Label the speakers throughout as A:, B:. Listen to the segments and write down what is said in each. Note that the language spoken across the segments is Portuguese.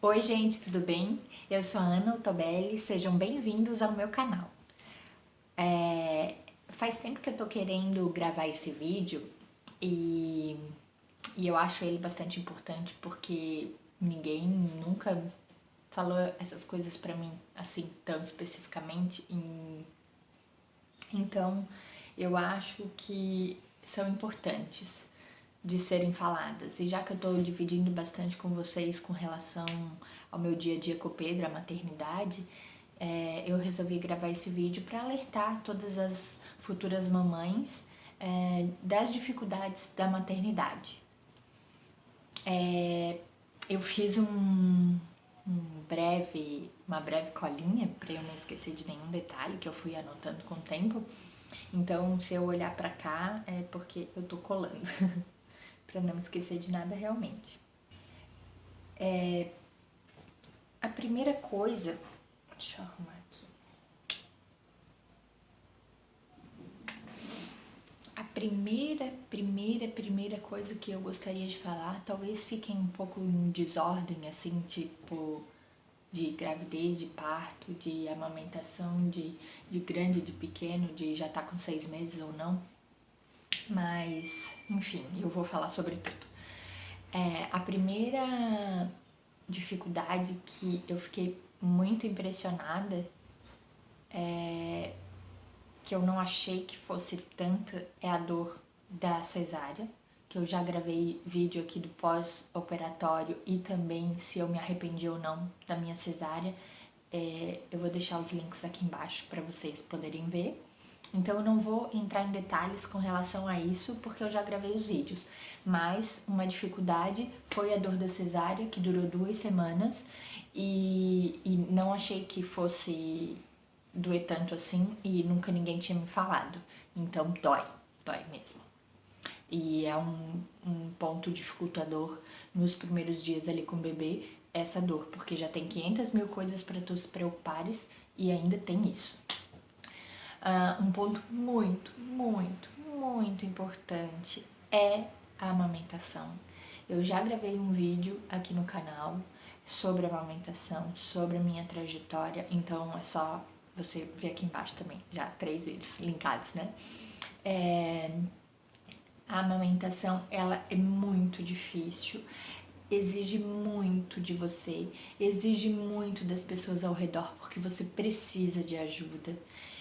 A: Oi gente, tudo bem? Eu sou a Ana Altobelli, sejam bem-vindos ao meu canal. Faz tempo que eu tô querendo gravar esse vídeo e, e eu acho ele bastante importante porque ninguém nunca falou essas coisas pra mim assim tão especificamente. Então eu acho que são importantes de serem faladas. E já que eu tô dividindo bastante com vocês com relação ao meu dia a dia com o Pedro, a maternidade, eu resolvi gravar esse vídeo para alertar todas as futuras mamães das dificuldades da maternidade. Eu fiz uma breve colinha para eu não esquecer de nenhum detalhe que eu fui anotando com o tempo. Então, se eu olhar para cá, é porque eu tô colando, para não esquecer de nada realmente. A primeira coisa, deixa eu arrumar aqui. A primeira coisa que eu gostaria de falar, talvez fiquem um pouco em desordem, assim, tipo de gravidez, de parto, de amamentação, de grande, de pequeno, de já tá com 6 meses ou não. Mas, enfim, eu vou falar sobre tudo. A primeira dificuldade que eu fiquei muito impressionada, que eu não achei que fosse tanta, é a dor da cesárea, que eu já gravei vídeo aqui do pós-operatório e também se eu me arrependi ou não da minha cesárea. Eu vou deixar os links aqui embaixo para vocês poderem ver. Então eu não vou entrar em detalhes com relação a isso, porque eu já gravei os vídeos. Mas uma dificuldade foi a dor da cesárea, que durou 2 semanas, e não achei que fosse doer tanto assim, e nunca ninguém tinha me falado. Então dói mesmo. E é um ponto dificultador nos primeiros dias ali com o bebê, essa dor, porque já tem 500 mil coisas para tu se preocupares e ainda tem isso. Um ponto muito importante é a amamentação. Eu já gravei um vídeo aqui no canal sobre a amamentação, sobre a minha trajetória, então é só você ver aqui embaixo também, já 3 vídeos linkados, né? A amamentação, ela é muito difícil, exige muito de você, exige muito das pessoas ao redor, porque você precisa de ajuda,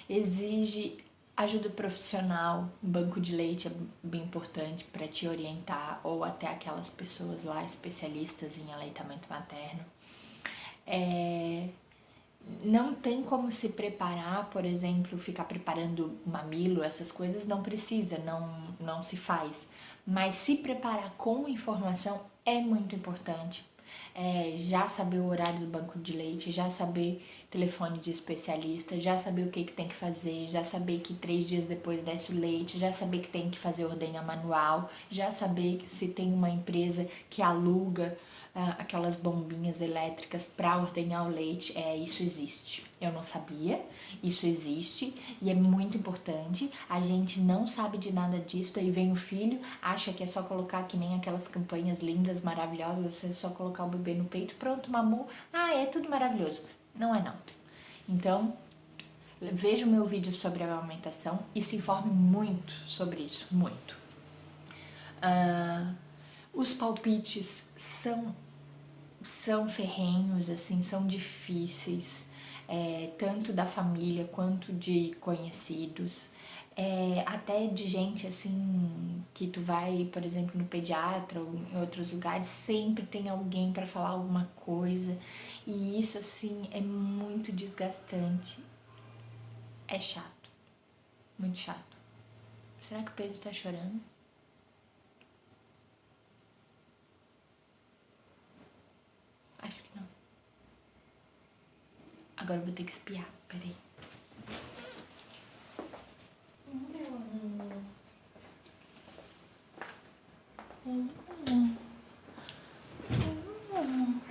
A: exige ajuda profissional, banco de leite é bem importante para te orientar, ou até aquelas pessoas lá especialistas em aleitamento materno. Não tem como se preparar, por exemplo, ficar preparando mamilo, essas coisas não precisa, não se faz. Mas se preparar com informação é muito importante. Já saber o horário do banco de leite, já saber telefone de especialista, já saber o que tem que fazer, já saber que 3 dias depois desce o leite, já saber que tem que fazer ordenha manual, já saber que se tem uma empresa que aluga aquelas bombinhas elétricas para ordenhar o leite, isso existe. Eu não sabia, isso existe e é muito importante. A gente não sabe de nada disso, daí vem o filho, acha que é só colocar que nem aquelas campanhas lindas, maravilhosas, é só colocar o bebê no peito, pronto, mamou, é tudo maravilhoso. Não é não. Então, veja o meu vídeo sobre a amamentação e se informe muito sobre isso, muito. Os palpites são ferrenhos, assim, são difíceis, tanto da família quanto de conhecidos, até de gente, assim, que tu vai, por exemplo, no pediatra ou em outros lugares, sempre tem alguém para falar alguma coisa, e isso, assim, é muito desgastante, é chato, muito chato. Será que o Pedro tá chorando? Acho que não. Agora eu vou ter que espiar, peraí.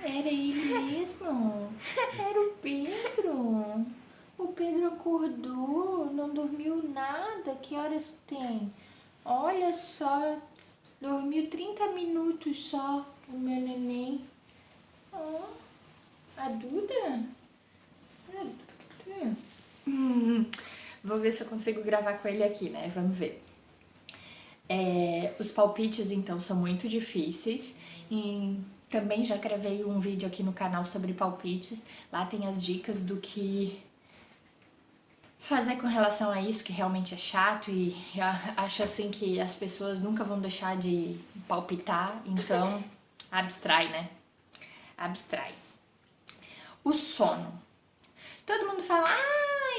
A: Era ele mesmo? Era o Pedro? O Pedro acordou, não dormiu nada. Que horas tem? Olha só, dormiu 30 minutos só, o meu neném. Oh. A Duda? A Duda? Vou ver se eu consigo gravar com ele aqui, né? Vamos ver. Os palpites, então, são muito difíceis. E também já gravei um vídeo aqui no canal sobre palpites. Lá tem as dicas do que fazer com relação a isso, que realmente é chato. E eu acho assim que as pessoas nunca vão deixar de palpitar. Então, abstrai, né? Abstrai. O sono. Todo mundo fala,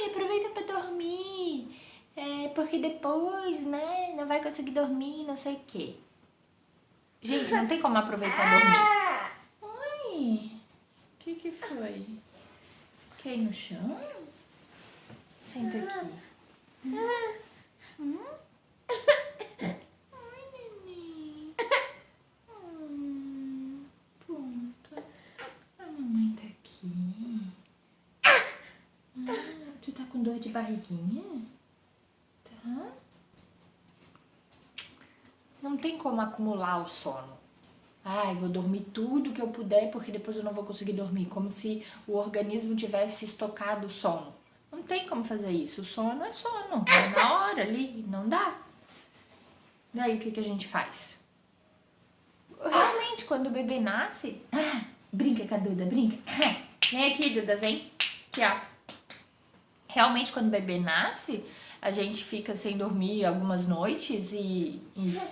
A: aproveita pra dormir, porque depois, né, não vai conseguir dormir, não sei o quê. Gente, não tem como aproveitar dormir. Oi, o que foi? Quer ir no chão? Senta aqui. Ai, neném. Pronto. A mamãe tá aqui. Tu tá com dor de barriguinha? Tá? Não tem como acumular o sono. Vou dormir tudo que eu puder porque depois eu não vou conseguir dormir. Como se o organismo tivesse estocado o sono. Não tem como fazer isso. O sono é sono. É na hora ali. Não dá. Daí o que a gente faz? Realmente, quando o bebê nasce... brinca com a Duda, brinca. Vem aqui, Duda, vem. Aqui, ó. Realmente, quando o bebê nasce, a gente fica sem dormir algumas noites e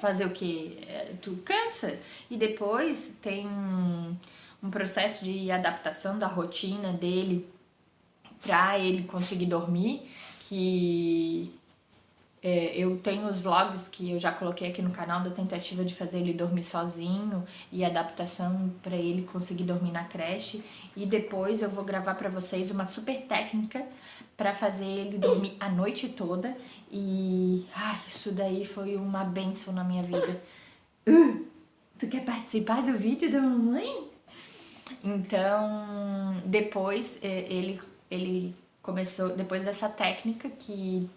A: fazer o quê? Tu cansa. E depois tem um processo de adaptação da rotina dele pra ele conseguir dormir, que eu tenho os vlogs que eu já coloquei aqui no canal da tentativa de fazer ele dormir sozinho e adaptação para ele conseguir dormir na creche. E depois eu vou gravar para vocês uma super técnica para fazer ele dormir a noite toda. E isso daí foi uma bênção na minha vida. Tu quer participar do vídeo da mamãe? Então, depois ele começou, depois dessa técnica que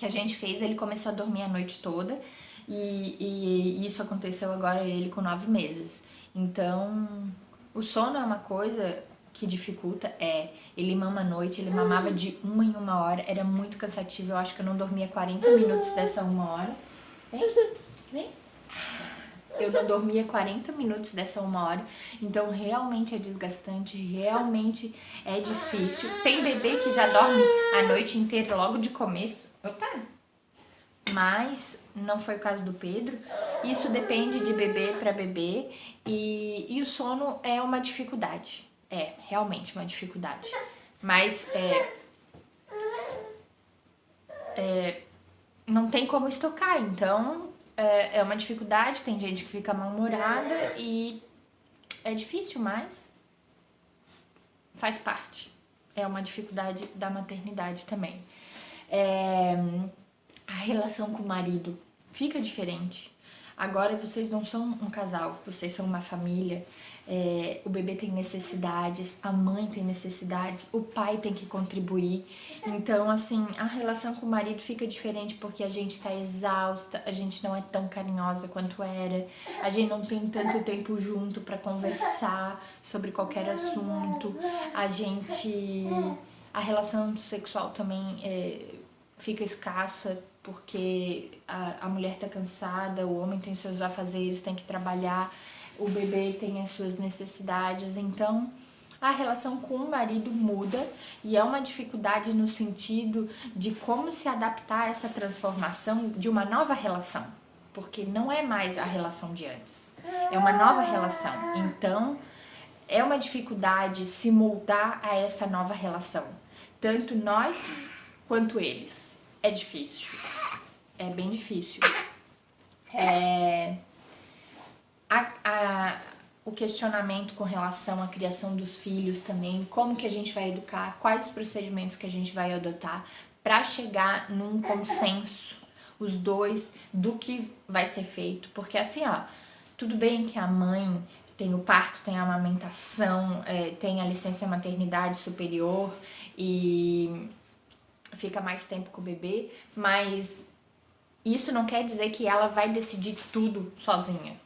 A: a gente fez, ele começou a dormir a noite toda e isso aconteceu agora ele com 9 meses. Então, o sono é uma coisa que dificulta, ele mama à noite, ele mamava de 1 em 1 hora, era muito cansativo, eu acho que eu não dormia 40 minutos dessa 1 hora. Vem. Eu não dormia 40 minutos dessa 1 hora, então realmente é desgastante, realmente é difícil. Tem bebê que já dorme a noite inteira logo de começo. Opa! Mas não foi o caso do Pedro. Isso depende de bebê para bebê e o sono é uma dificuldade. É realmente uma dificuldade. Mas não tem como estocar, então é uma dificuldade. Tem gente que fica mal-humorada e é difícil, mas faz parte. É uma dificuldade da maternidade também. A relação com o marido fica diferente. Agora vocês não são um casal, vocês são uma família. O bebê tem necessidades, a mãe tem necessidades, o pai tem que contribuir. Então, assim, a relação com o marido fica diferente porque a gente tá exausta, a gente não é tão carinhosa quanto era, a gente não tem tanto tempo junto pra conversar sobre qualquer assunto. A relação sexual também fica escassa porque a mulher tá cansada, o homem tem seus afazeres, tem que trabalhar, o bebê tem as suas necessidades, então a relação com o marido muda e é uma dificuldade no sentido de como se adaptar a essa transformação de uma nova relação, porque não é mais a relação de antes, é uma nova relação, então é uma dificuldade se moldar a essa nova relação, tanto nós quanto eles. É difícil, é bem difícil. O questionamento com relação à criação dos filhos também, como que a gente vai educar, quais os procedimentos que a gente vai adotar para chegar num consenso, os dois, do que vai ser feito. Porque assim, tudo bem que a mãe tem o parto, tem a amamentação, tem a licença maternidade superior e fica mais tempo com o bebê, mas isso não quer dizer que ela vai decidir tudo sozinha.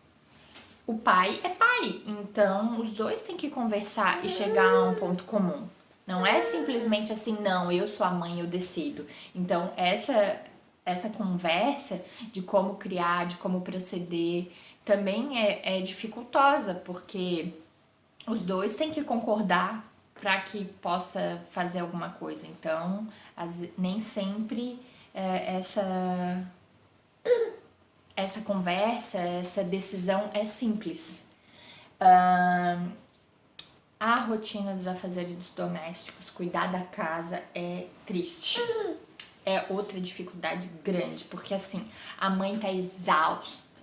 A: o pai é pai, então os dois têm que conversar e chegar a um ponto comum. Não é simplesmente assim, não, eu sou a mãe, eu decido. Então, essa conversa de como criar, de como proceder, também é dificultosa, porque os dois têm que concordar para que possa fazer alguma coisa. Então, nem sempre essa conversa, essa decisão é simples. A rotina dos afazeres domésticos, cuidar da casa é triste. É outra dificuldade grande, porque assim, a mãe tá exausta,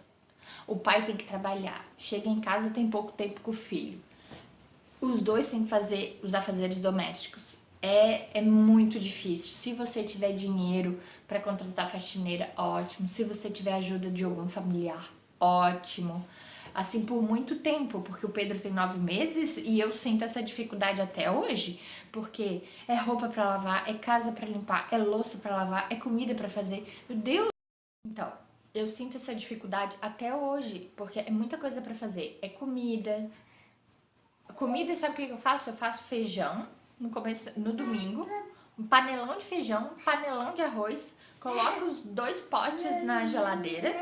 A: o pai tem que trabalhar, chega em casa tem pouco tempo com o filho. Os dois têm que fazer os afazeres domésticos. É muito difícil. Se você tiver dinheiro para contratar faxineira, ótimo. Se você tiver ajuda de algum familiar, ótimo. Assim por muito tempo, porque o Pedro tem 9 meses e eu sinto essa dificuldade até hoje, porque é roupa para lavar, é casa para limpar, é louça para lavar, é comida para fazer. Meu Deus! Então, eu sinto essa dificuldade até hoje, porque é muita coisa para fazer. É comida, comida, sabe o que eu faço? Eu faço feijão no domingo, um panelão de feijão, um panelão de arroz, coloco os 2 potes na geladeira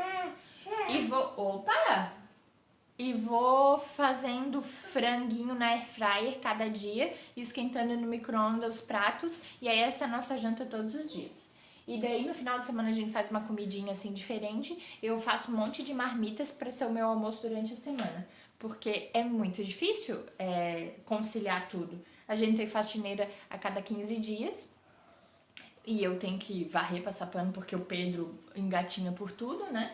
A: e vou fazendo franguinho na air fryer cada dia, esquentando no micro-ondas os pratos, e aí essa é a nossa janta todos os dias. E daí no final de semana a gente faz uma comidinha assim diferente, eu faço um monte de marmitas para ser o meu almoço durante a semana, porque é muito difícil conciliar tudo. A gente tem faxineira a cada 15 dias, e eu tenho que varrer, passar pano, porque o Pedro engatinha por tudo, né?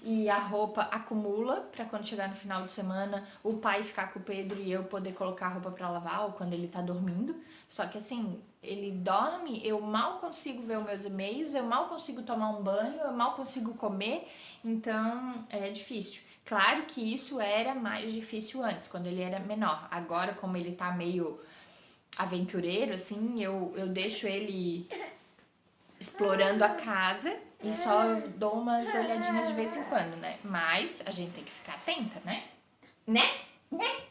A: E a roupa acumula para quando chegar no final de semana o pai ficar com o Pedro e eu poder colocar a roupa para lavar ou quando ele tá dormindo. Só que assim, ele dorme, eu mal consigo ver os meus e-mails, eu mal consigo tomar um banho, eu mal consigo comer, então é difícil. Claro que isso era mais difícil antes, quando ele era menor. Agora, como ele tá meio aventureiro, assim, eu deixo ele explorando a casa e só dou umas olhadinhas de vez em quando, né? Mas a gente tem que ficar atenta, né? Né? Né?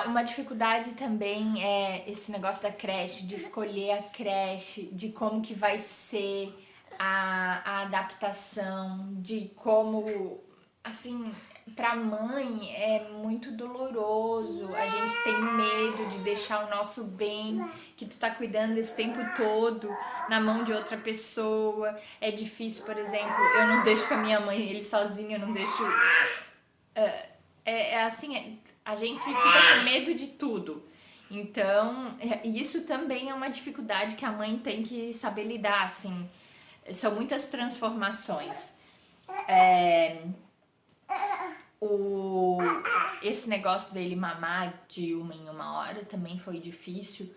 A: Uma dificuldade também é esse negócio da creche, de escolher a creche, de como que vai ser a adaptação, de como, assim, pra mãe é muito doloroso. A gente tem medo de deixar o nosso bem, que tu tá cuidando esse tempo todo, na mão de outra pessoa. É difícil, por exemplo, eu não deixo com a minha mãe ele sozinho, eu não deixo assim, a gente fica com medo de tudo. Então, isso também é uma dificuldade que a mãe tem que saber lidar, assim. São muitas transformações. O, esse negócio dele mamar de uma em uma hora também foi difícil.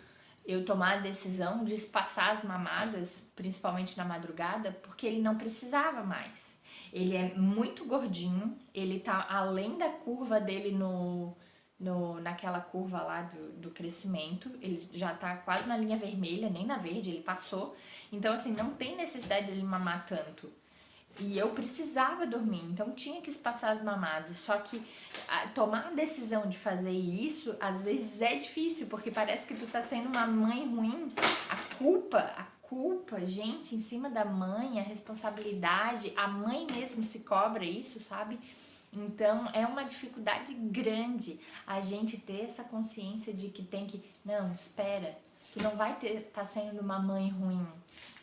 A: Eu tomar a decisão de espaçar as mamadas, principalmente na madrugada, porque ele não precisava mais. Ele é muito gordinho, ele tá além da curva dele naquela curva lá do crescimento, ele já tá quase na linha vermelha, nem na verde, ele passou. Então, assim, não tem necessidade dele mamar tanto. E eu precisava dormir, então tinha que espaçar as mamadas. Só que tomar a decisão de fazer isso, às vezes é difícil, porque parece que tu tá sendo uma mãe ruim. A culpa, gente, em cima da mãe, a responsabilidade, a mãe mesmo se cobra isso, sabe? Então é uma dificuldade grande a gente ter essa consciência de que tem que, não, espera, tu não vai tá sendo uma mãe ruim,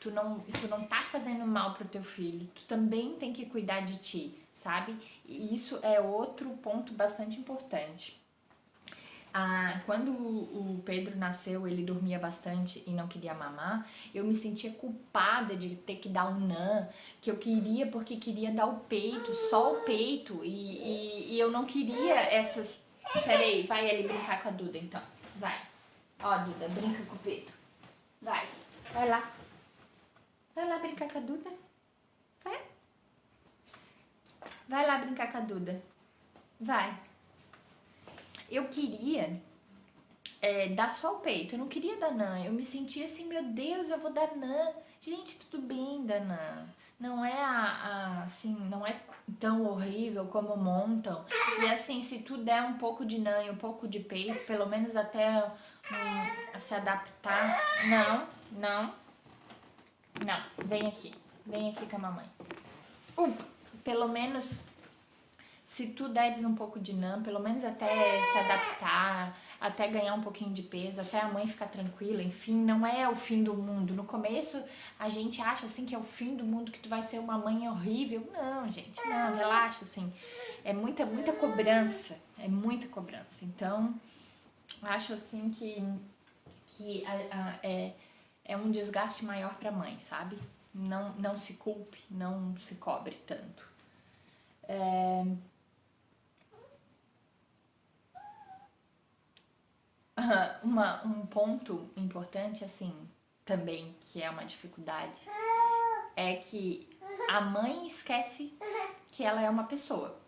A: tu não tá fazendo mal pro teu filho, tu também tem que cuidar de ti, sabe? E isso é outro ponto bastante importante. Quando o Pedro nasceu, ele dormia bastante e não queria mamar, eu me sentia culpada de ter que dar um nan, que eu queria porque queria dar o peito, só o peito, e eu não queria essas... Peraí, vai ali brincar com a Duda então, vai. Ó, Duda, brinca com o Pedro. Vai lá. Vai lá brincar com a Duda. Vai. Vai lá brincar com a Duda. Vai. Eu queria dar só o peito. Eu não queria dar NAN. Eu me sentia assim, meu Deus, eu vou dar NAN. Gente, tudo bem dar NAN. Não é assim, não é tão horrível como montam. E assim, se tu der um pouco de NAN e um pouco de peito, pelo menos até se adaptar. Não, não, não. Vem aqui. Vem aqui com a mamãe. Pelo menos se tu deres um pouco de NAN, pelo menos até se adaptar, até ganhar um pouquinho de peso, até a mãe ficar tranquila, enfim, não é o fim do mundo. No começo a gente acha assim que é o fim do mundo, que tu vai ser uma mãe horrível. Não, gente, não, relaxa, assim. É muita cobrança, é muita cobrança. Então, acho assim que é um desgaste maior pra mãe, sabe? Não se culpe, não se cobre tanto. Um ponto importante, assim, também, que é uma dificuldade, é que a mãe esquece que ela é uma pessoa.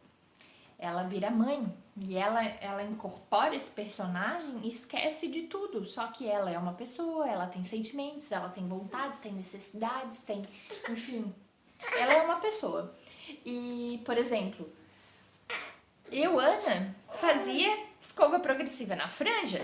A: Ela vira mãe e ela incorpora esse personagem e esquece de tudo. Só que ela é uma pessoa, ela tem sentimentos, ela tem vontades, tem necessidades, tem. Enfim, ela é uma pessoa. E, por exemplo, eu, Ana, fazia escova progressiva na franja.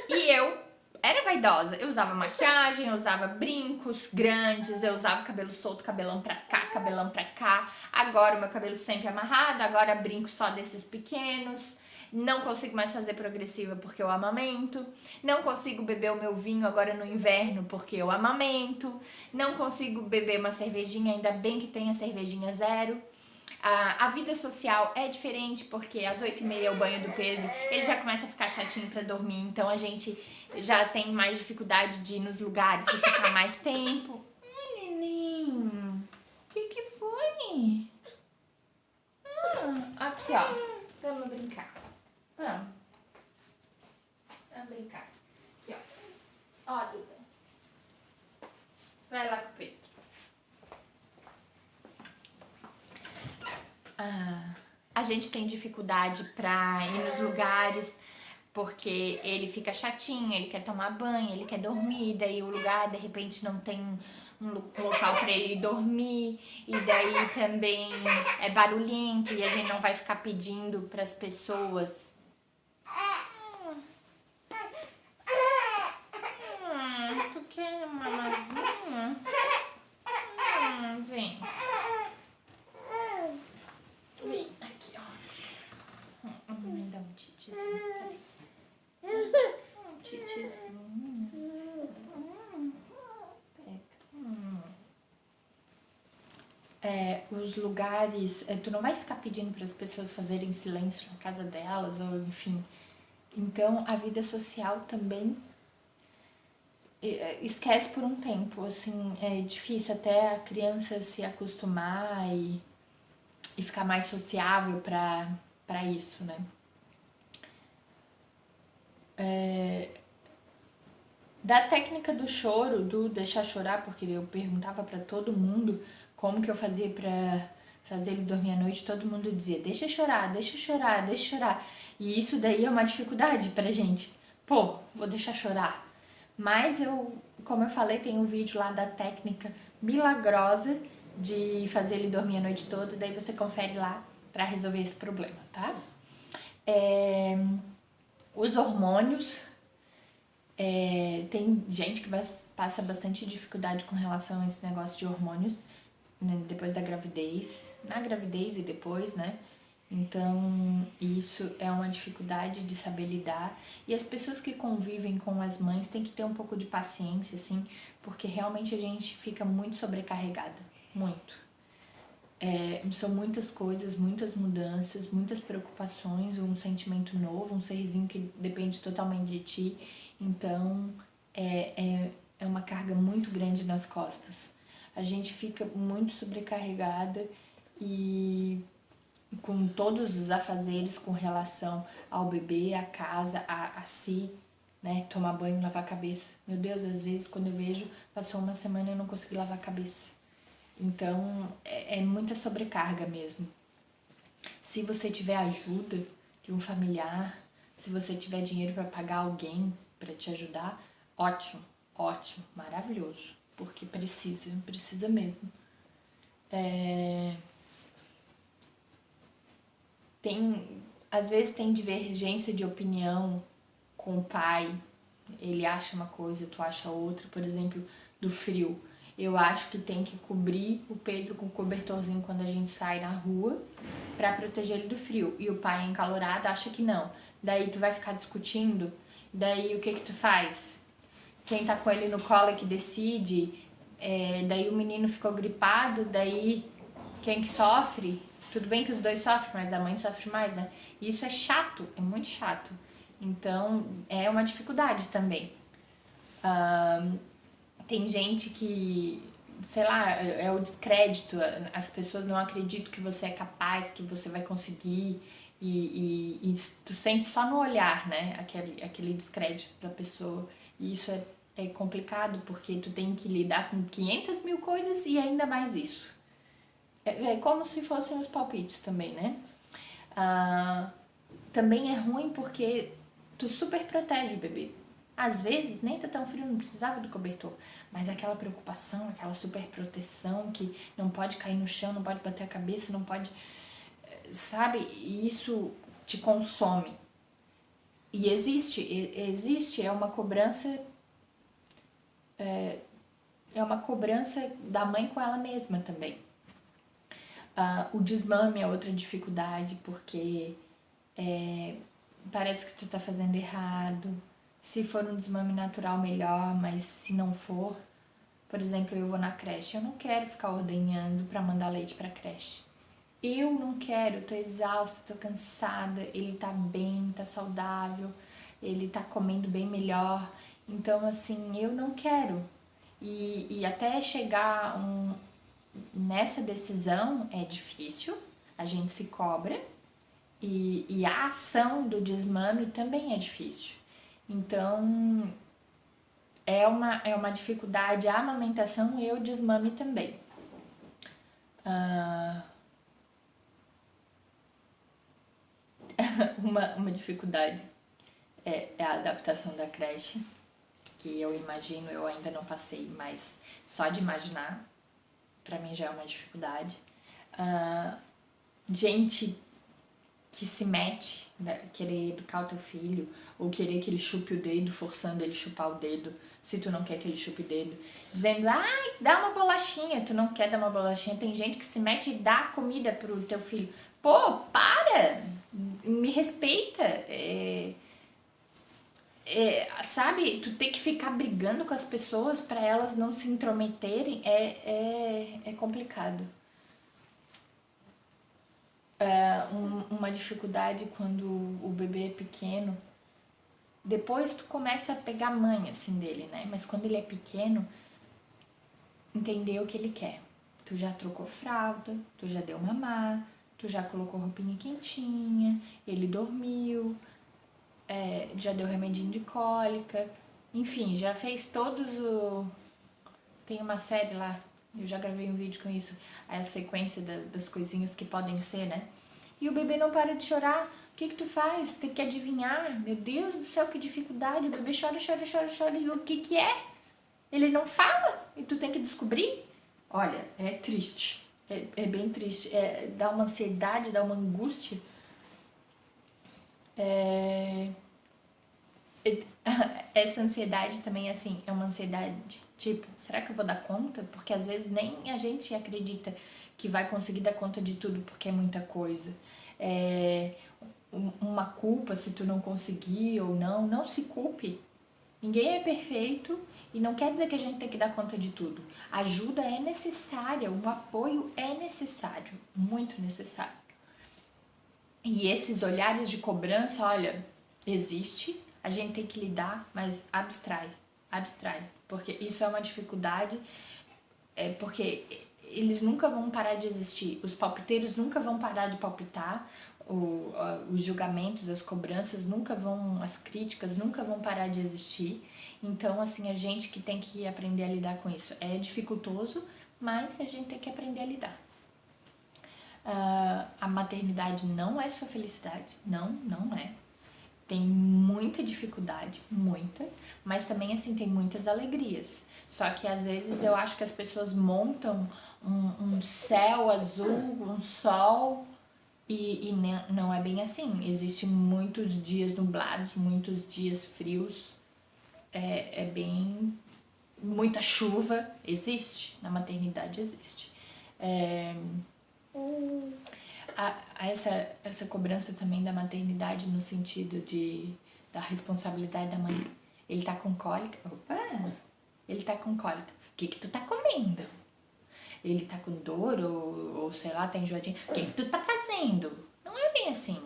A: E eu era vaidosa. Eu usava maquiagem, eu usava brincos grandes, eu usava cabelo solto, cabelão pra cá, cabelão pra cá. Agora o meu cabelo sempre amarrado, agora brinco só desses pequenos. Não consigo mais fazer progressiva porque eu amamento. Não consigo beber o meu vinho agora no inverno porque eu amamento. Não consigo beber uma cervejinha, ainda bem que tem a cervejinha zero. A vida social é diferente, porque às 8h30 é o banho do Pedro, ele já começa a ficar chatinho pra dormir, então a gente já tem mais dificuldade de ir nos lugares e ficar mais tempo. Ai, neném, o que foi? Aqui, ó, vamos brincar. Vamos brincar. Aqui, ó. Ó, Duda. Vai lá com o Pedro. A gente tem dificuldade pra ir nos lugares porque ele fica chatinho, ele quer tomar banho, ele quer dormir, daí o lugar de repente não tem um local para ele dormir, e daí também é barulhento e a gente não vai ficar pedindo para as pessoas. Tu quer uma mamazinha? Vem. Vem aqui, ó. Me dá um titizinho. Um titizinho. Os lugares, tu não vai ficar pedindo para as pessoas fazerem silêncio na casa delas, ou enfim. Então, a vida social também esquece por um tempo, assim, é difícil até a criança se acostumar e ficar mais sociável para isso, né? Da técnica do choro, do deixar chorar, porque eu perguntava para todo mundo como que eu fazia para fazer ele dormir à noite, todo mundo dizia: deixa chorar, deixa chorar, deixa chorar. E isso daí é uma dificuldade pra gente. Pô, vou deixar chorar. Mas eu, como eu falei, tem um vídeo lá da técnica milagrosa de fazer ele dormir a noite toda, daí você confere lá pra resolver esse problema, tá? Os hormônios, tem gente que passa bastante dificuldade com relação a esse negócio de hormônios, né, depois da gravidez, na gravidez e depois, né? Então, isso é uma dificuldade de saber lidar. E as pessoas que convivem com as mães têm que ter um pouco de paciência, assim, porque realmente a gente fica muito sobrecarregada. Muito. São muitas coisas, muitas mudanças, muitas preocupações, um sentimento novo, um serzinho que depende totalmente de ti. Então, é uma carga muito grande nas costas. A gente fica muito sobrecarregada e com todos os afazeres com relação ao bebê, à casa, a si, né? Tomar banho, lavar a cabeça. Meu Deus, às vezes quando eu vejo, passou uma semana e eu não consegui lavar a cabeça. Então, é muita sobrecarga mesmo. Se você tiver ajuda de um familiar, Se você tiver dinheiro para pagar alguém para te ajudar, ótimo, ótimo, maravilhoso, porque precisa mesmo. Às vezes tem divergência de opinião com o pai, ele acha uma coisa, tu acha outra, por exemplo, do frio. Eu acho que tem que cobrir o Pedro com cobertorzinho quando a gente sai na rua para proteger ele do frio. E o pai encalorado acha que não. Daí tu vai ficar discutindo, daí o que que tu faz? Quem tá com ele no colo é que decide, daí o menino ficou gripado, daí quem que sofre? Tudo bem que os dois sofrem, mas a mãe sofre mais, né? E isso é chato, é muito chato. Então, é uma dificuldade também. Tem gente que, sei lá, é o descrédito, as pessoas não acreditam que você é capaz, que você vai conseguir, e tu sente só no olhar, né, aquele descrédito da pessoa. E isso é complicado, porque tu tem que lidar com 500 mil coisas e ainda mais isso. É como se fossem os palpites também, né? Ah, também é ruim porque tu super protege o bebê. Às vezes nem tá tão frio, não precisava do cobertor, mas aquela preocupação, aquela super proteção que não pode cair no chão, não pode bater a cabeça, não pode, sabe? E isso te consome. E existe, é uma cobrança da mãe com ela mesma também. O desmame é outra dificuldade, porque parece que tu tá fazendo errado. Se for um desmame natural, melhor, mas se não for, por exemplo, eu vou na creche, eu não quero ficar ordenhando para mandar leite para creche. Eu não quero, eu tô exausta, tô cansada, ele tá bem, tá saudável, ele tá comendo bem melhor. Então, assim, eu não quero. E até chegar nessa decisão é difícil, a gente se cobra, e a ação do desmame também é difícil. Então, é uma dificuldade a amamentação e o desmame também. Uma dificuldade é a adaptação da creche, que eu imagino, eu ainda não passei, mas só de imaginar, pra mim já é uma dificuldade. Gente que se mete, né, querer educar o teu filho, ou querer que ele chupe o dedo, forçando ele chupar o dedo, se tu não quer que ele chupe o dedo, dizendo, ai, dá uma bolachinha, tu não quer dar uma bolachinha, tem gente que se mete e dá comida pro teu filho. Pô, para! Me respeita! Sabe, tu tem que ficar brigando com as pessoas para elas não se intrometerem, é complicado. Uma dificuldade quando o bebê é pequeno. Depois tu começa a pegar manha assim dele, né? Mas quando ele é pequeno, entender o que ele quer. Tu já trocou fralda, tu já deu mamar, tu já colocou roupinha quentinha, ele dormiu, já deu remedinho de cólica, enfim, já fez todos o. Tem uma série lá, eu já gravei um vídeo com isso, a sequência das coisinhas que podem ser, né? E o bebê não para de chorar. O que que tu faz? Tem que adivinhar. Meu Deus do céu, que dificuldade. O bebê chora, chora, chora, chora. E o que que é? Ele não fala e tu tem que descobrir? Olha, é triste. É bem triste. Dá uma ansiedade, dá uma angústia. É, essa ansiedade também, assim, é uma ansiedade tipo, será que eu vou dar conta? Porque às vezes nem a gente acredita que vai conseguir dar conta de tudo porque é muita coisa. É, uma culpa se tu não conseguir ou não, não se culpe. Ninguém é perfeito e não quer dizer que a gente tem que dar conta de tudo. Ajuda é necessária, o apoio é necessário, muito necessário. E esses olhares de cobrança, olha, existe, a gente tem que lidar, mas abstrai, porque isso é uma dificuldade, porque eles nunca vão parar de existir, os palpiteiros nunca vão parar de palpitar, os julgamentos, as cobranças nunca vão, as críticas nunca vão parar de existir. Então, assim, a gente que tem que aprender a lidar com isso. É dificultoso, mas a gente tem que aprender a lidar. A maternidade não é sua felicidade. Não, não é. tem muita dificuldade, muita, mas também assim tem muitas alegrias. Só que às vezes eu acho que as pessoas montam um céu azul, um sol, e não é bem assim. Existem muitos dias nublados, muitos dias frios, é bem. Muita chuva, existe, na maternidade existe. É, essa cobrança também da maternidade no sentido da responsabilidade da mãe. Ele tá com cólica. Opa! Ele tá com cólica. O que tu tá comendo? Ele tá com dor ou sei lá, tá enjoadinho. O que tu tá fazendo? Não é bem assim.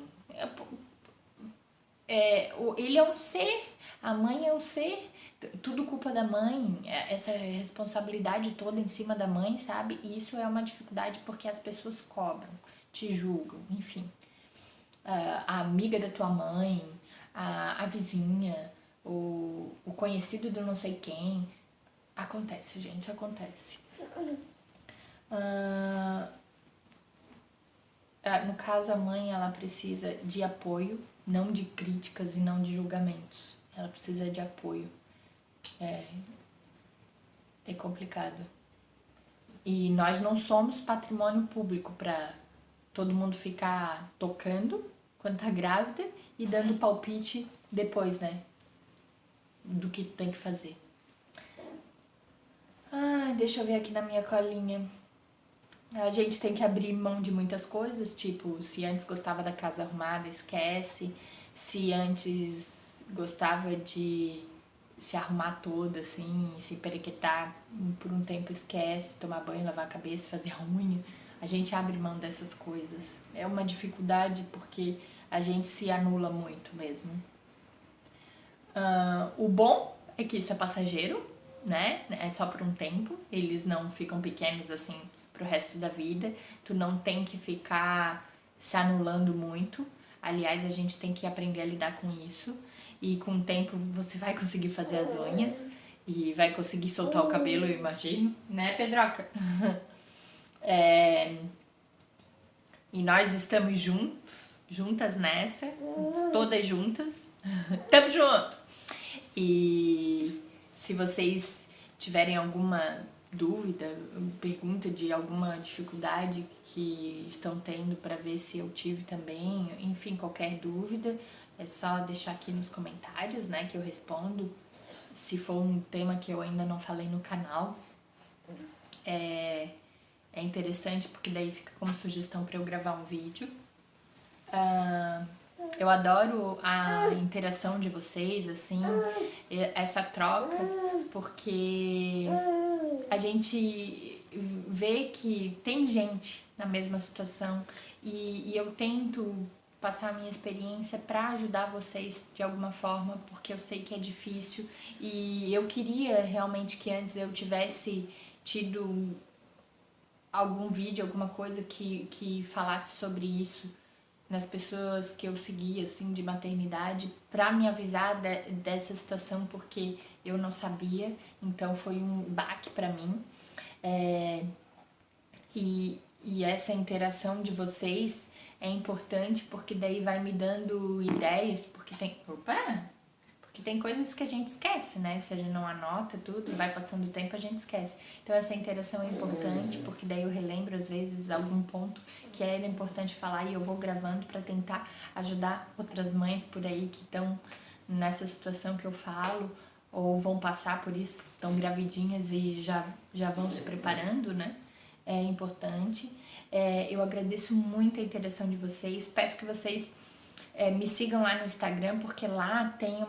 A: Ele é um ser, a mãe é um ser, tudo culpa da mãe, essa responsabilidade toda em cima da mãe, sabe? E isso é uma dificuldade porque as pessoas cobram, te julgam, enfim. A amiga da tua mãe, a vizinha, o conhecido do não sei quem. Acontece, gente, acontece. No caso, a mãe, ela precisa de apoio, não de críticas e não de julgamentos. Ela precisa de apoio. É complicado. E nós não somos patrimônio público para todo mundo ficar tocando quando tá grávida e dando palpite depois, né? Do que tem que fazer. Deixa eu ver aqui na minha colinha. A gente tem que abrir mão de muitas coisas, tipo, se antes gostava da casa arrumada, esquece. Se antes gostava de se arrumar toda, assim, se periquetar por um tempo, esquece. Tomar banho, lavar a cabeça, fazer a unha. A gente abre mão dessas coisas. É uma dificuldade porque a gente se anula muito mesmo. O bom é que isso é passageiro, né? É só por um tempo. Eles não ficam pequenos assim pro resto da vida. Tu não tem que ficar se anulando muito. Aliás, a gente tem que aprender a lidar com isso. E com o tempo você vai conseguir fazer as unhas. E vai conseguir soltar o cabelo, eu imagino. Né, Pedroca? E nós estamos juntos, juntas nessa. Todas juntas. Tamo junto! E se vocês tiverem alguma dúvida, pergunta de alguma dificuldade que estão tendo para ver se eu tive também, enfim, qualquer dúvida, é só deixar aqui nos comentários, né, que eu respondo. Se for um tema que eu ainda não falei no canal, é interessante porque daí fica como sugestão para eu gravar um vídeo. Eu adoro a interação de vocês, assim, essa troca, porque a gente vê que tem gente na mesma situação e eu tento passar a minha experiência para ajudar vocês de alguma forma, porque eu sei que é difícil e eu queria realmente que antes eu tivesse tido algum vídeo, alguma coisa que falasse sobre isso nas pessoas que eu seguia, assim, de maternidade, para me avisar dessa situação, porque eu não sabia, então foi um baque para mim. E essa interação de vocês é importante, porque daí vai me dando ideias, porque tem... Opa! Porque tem coisas que a gente esquece, né? Se a gente não anota tudo, vai passando o tempo, a gente esquece. Então essa interação é importante, porque daí eu relembro às vezes algum ponto que era importante falar e eu vou gravando para tentar ajudar outras mães por aí que estão nessa situação que eu falo, ou vão passar por isso, estão gravidinhas e já vão se preparando, né? É importante. Eu agradeço muito a interação de vocês. Peço que vocês me sigam lá no Instagram, porque lá tem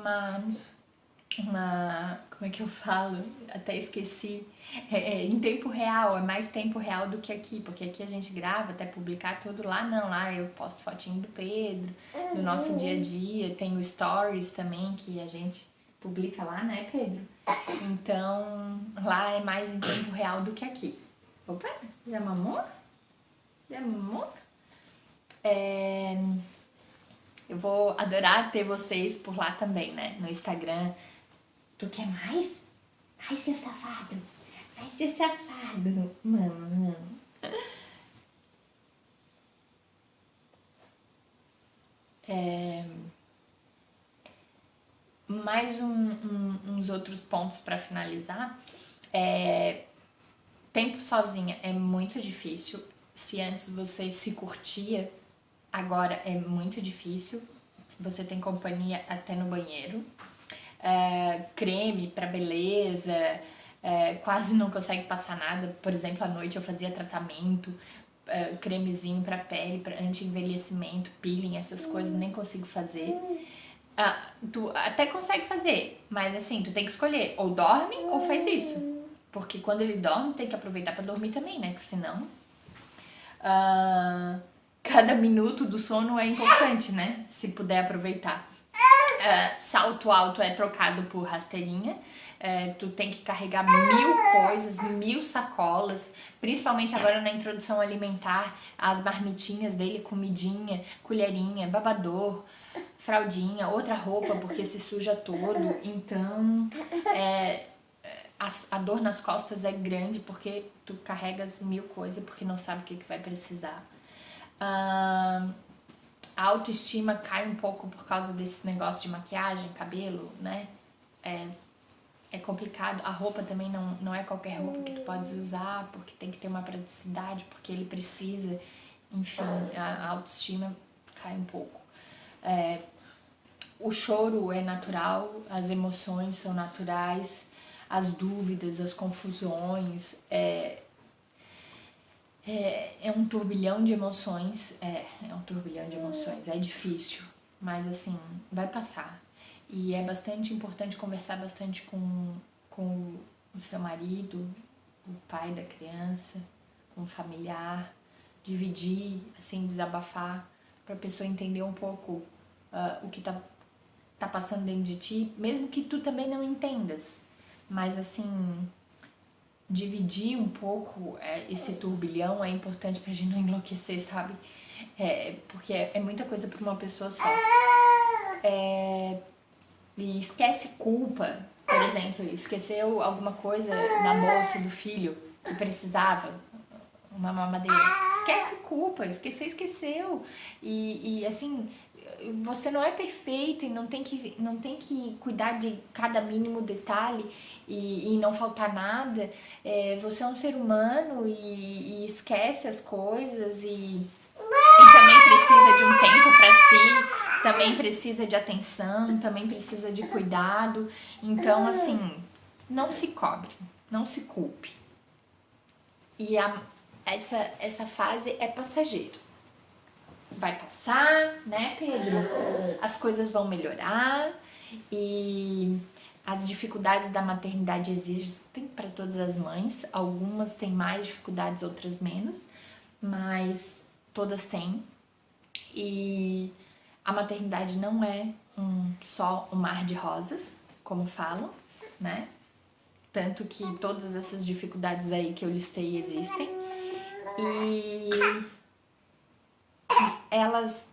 A: como é que eu falo? Até esqueci. Em tempo real, é mais tempo real do que aqui, porque aqui a gente grava até publicar tudo, lá não, lá eu posto fotinho do Pedro, do nosso dia a dia, tem o Stories também, que a gente publica lá, né, Pedro? Então, lá é mais em tempo real do que aqui. Opa, já mamou? Já mamou? Eu vou adorar ter vocês por lá também, né? No Instagram. Tu quer mais? Ai, seu safado. Ai, seu safado. Não. Mais uns outros pontos para finalizar. Tempo sozinha é muito difícil. Se antes você se curtia, agora é muito difícil. Você tem companhia até no banheiro. Creme para beleza, quase não consegue passar nada. Por exemplo, à noite eu fazia tratamento, cremezinho para pele, para anti-envelhecimento, peeling, essas coisas, nem consigo fazer. Tu até consegue fazer, mas assim, tu tem que escolher, ou dorme ou faz isso. Porque quando ele dorme, tem que aproveitar para dormir também, né? Que senão cada minuto do sono é importante, né? Se puder aproveitar. Salto alto é trocado por rasteirinha. Tu tem que carregar 1000 coisas, 1000 sacolas, principalmente agora na introdução alimentar, as marmitinhas dele, comidinha, colherinha, babador, fraldinha, outra roupa porque se suja todo. Então, a dor nas costas é grande porque tu carregas 1000 coisas porque não sabe o que vai precisar. A autoestima cai um pouco por causa desse negócio de maquiagem, cabelo, né? É complicado. A roupa também não é qualquer roupa que tu pode usar, porque tem que ter uma praticidade, porque ele precisa. Enfim, a autoestima cai um pouco. O choro é natural, as emoções são naturais, as dúvidas, as confusões, é um turbilhão de emoções, é um turbilhão de emoções, é difícil, mas assim, vai passar. E é bastante importante conversar bastante com o seu marido, o pai da criança, com o familiar, dividir, assim, desabafar, para a pessoa entender um pouco o que tá passando dentro de ti, mesmo que tu também não entendas, mas assim, dividir um pouco esse turbilhão é importante pra gente não enlouquecer, sabe? Porque é muita coisa pra uma pessoa só. E esquece culpa, por exemplo, esqueceu alguma coisa na bolsa do filho que precisava, uma mamadeira. Esquece culpa, esqueceu. E assim, você não é perfeita e não tem que cuidar de cada mínimo detalhe e não faltar nada. Você é um ser humano e esquece as coisas e também precisa de um tempo para si, também precisa de atenção, também precisa de cuidado. Então, assim, não se cobre, não se culpe. E essa fase é passageiro. Vai passar, né, Pedro? As coisas vão melhorar e as dificuldades da maternidade existem para todas as mães. Algumas têm mais dificuldades, outras menos, mas todas têm. E a maternidade não é só um mar de rosas, como falam, né? Tanto que todas essas dificuldades aí que eu listei existem. E elas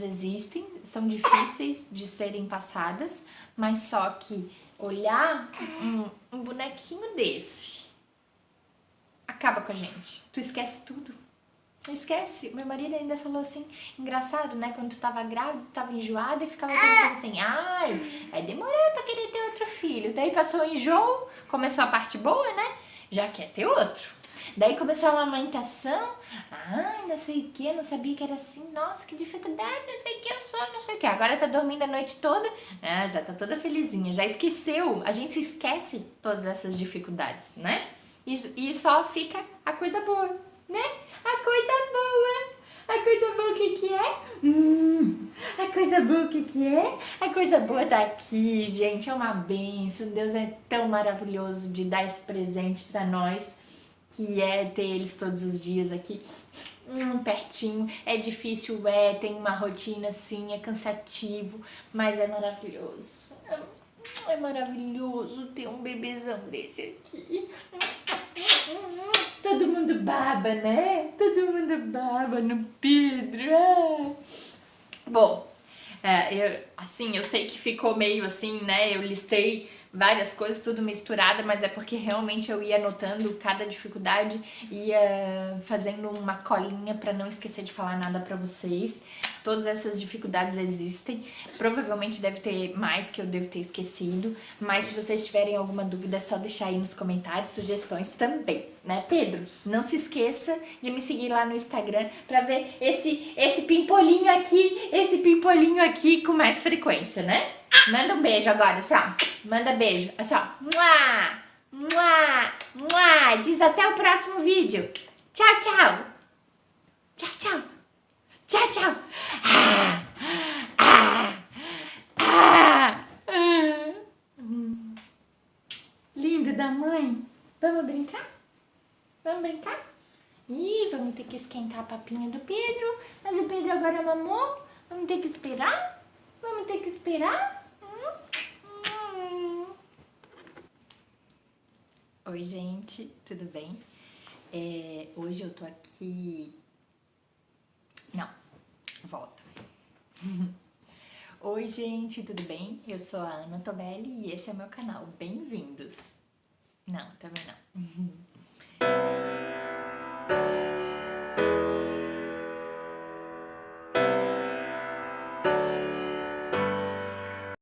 A: existem, são difíceis de serem passadas, mas só que olhar um bonequinho desse acaba com a gente. Tu esquece tudo. Esquece. Meu marido ainda falou assim, engraçado, né? Quando tu tava grávida, tu tava enjoada e ficava pensando assim, ai, vai demorar pra querer ter outro filho. Daí passou o enjoo, começou a parte boa, né? Já quer ter outro. Daí começou a amamentação, ai, não sei o que, não sabia que era assim, nossa, que dificuldade, não sei o que, eu sou, não sei o que. Agora tá dormindo a noite toda, já tá toda felizinha, já esqueceu, a gente esquece todas essas dificuldades, né? E só fica a coisa boa, né? A coisa boa. A coisa boa o que é? A coisa boa o que é? A coisa boa tá aqui, gente, é uma bênção. Deus é tão maravilhoso de dar esse presente pra nós, que é ter eles todos os dias aqui, pertinho. É difícil, tem uma rotina assim, é cansativo, mas é maravilhoso. É maravilhoso ter um bebezão desse aqui. Todo mundo baba, né? Todo mundo baba no Pedro. Bom, eu sei que ficou meio assim, né? Eu listei várias coisas, tudo misturada, mas é porque realmente eu ia anotando cada dificuldade, ia fazendo uma colinha para não esquecer de falar nada para vocês. todas essas dificuldades existem. Provavelmente deve ter mais que eu devo ter esquecido, mas se vocês tiverem alguma dúvida é só deixar aí nos comentários, sugestões também, né, Pedro? Não se esqueça de me seguir lá no Instagram para ver esse pimpolinho aqui com mais frequência, né? Manda um beijo agora, assim, ó. Manda beijo, assim, ó. Mua, mua, mua. Diz até o próximo vídeo. Tchau, tchau. Tchau, tchau. Tchau, tchau. Ah, ah, ah, ah. Lindo da mãe. Vamos brincar? Vamos brincar? Ih, vamos ter que esquentar a papinha do Pedro. Mas o Pedro agora mamou. Vamos ter que esperar? Vamos ter que esperar? Oi, gente. Tudo bem? Hoje eu tô aqui... Não, volta. Oi, gente, tudo bem? Eu sou a Ana Tobelli e esse é o meu canal. Bem-vindos! Não, também não.